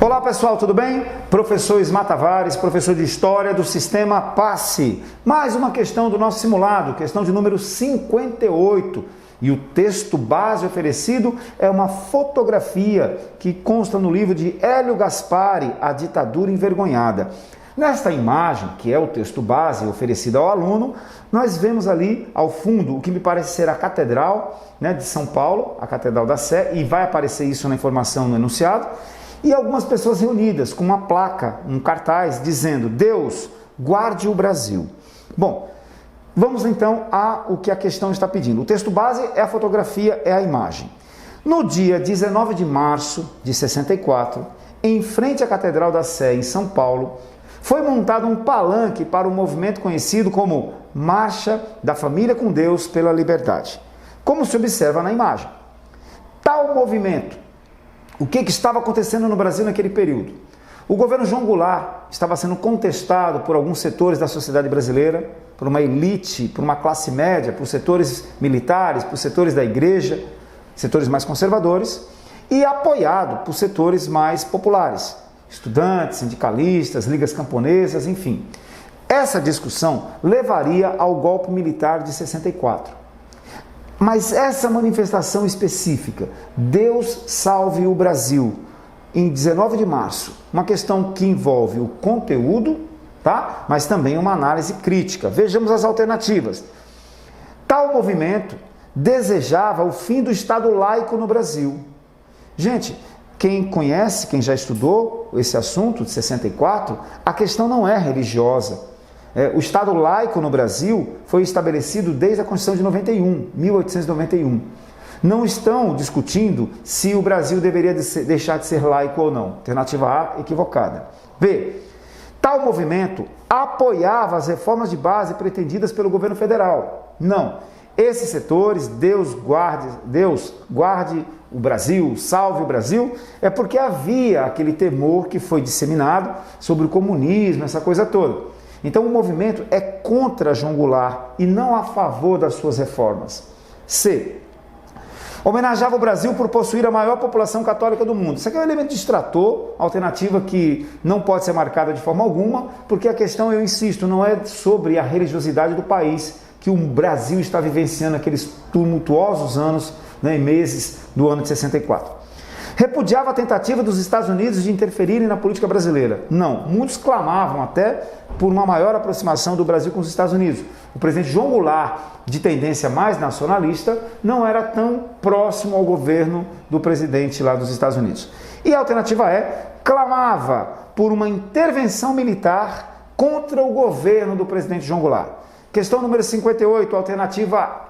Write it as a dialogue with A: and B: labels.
A: Olá pessoal, tudo bem? Professor Ismar Tavares, professor de História do Sistema PASSE. Mais uma questão do nosso simulado, questão de número 58. E o texto base oferecido é uma fotografia que consta no livro de Hélio Gaspari, A Ditadura Envergonhada. Nesta imagem, que é o texto base oferecido ao aluno, nós vemos ali ao fundo o que me parece ser a Catedral de São Paulo, a Catedral da Sé, e vai aparecer isso na informação no enunciado, e algumas pessoas reunidas com uma placa, um cartaz, dizendo: Deus, guarde o Brasil. Bom, vamos então ao que a questão está pedindo. O texto base é a fotografia, é a imagem. No dia 19 de março de 64, em frente à Catedral da Sé, em São Paulo, foi montado um palanque para o movimento conhecido como Marcha da Família com Deus pela Liberdade, como se observa na imagem. Tal movimento, o que estava acontecendo no Brasil naquele período? O governo João Goulart estava sendo contestado por alguns setores da sociedade brasileira, por uma elite, por uma classe média, por setores militares, por setores da igreja, setores mais conservadores, e apoiado por setores mais populares, estudantes, sindicalistas, ligas camponesas, enfim. Essa discussão levaria ao golpe militar de 64. Mas essa manifestação específica, Deus salve o Brasil, em 19 de março, uma questão que envolve o conteúdo, tá? Mas também uma análise crítica. Vejamos as alternativas. Tal movimento desejava o fim do Estado laico no Brasil. Gente, quem conhece, quem já estudou esse assunto de 64, a questão não é religiosa. O Estado laico no Brasil foi estabelecido desde a Constituição de 1891. Não estão discutindo se o Brasil deveria deixar de ser laico ou não. Alternativa A, equivocada. B. Tal movimento apoiava as reformas de base pretendidas pelo governo federal. Não. Esses setores, Deus guarde o Brasil, salve o Brasil, é porque havia aquele temor que foi disseminado sobre o comunismo, essa coisa toda. Então o movimento é contra João Goulart e não a favor das suas reformas. C. Homenageava o Brasil por possuir a maior população católica do mundo. Isso aqui é um elemento distrator, alternativa que não pode ser marcada de forma alguma, porque a questão, eu insisto, não é sobre a religiosidade do país, que o Brasil está vivenciando aqueles tumultuosos anos e meses do ano de 64. Repudiava a tentativa dos Estados Unidos de interferirem na política brasileira. Não, muitos clamavam até por uma maior aproximação do Brasil com os Estados Unidos. O presidente João Goulart, de tendência mais nacionalista, não era tão próximo ao governo do presidente lá dos Estados Unidos. E a alternativa clamava por uma intervenção militar contra o governo do presidente João Goulart. Questão número 58, a alternativa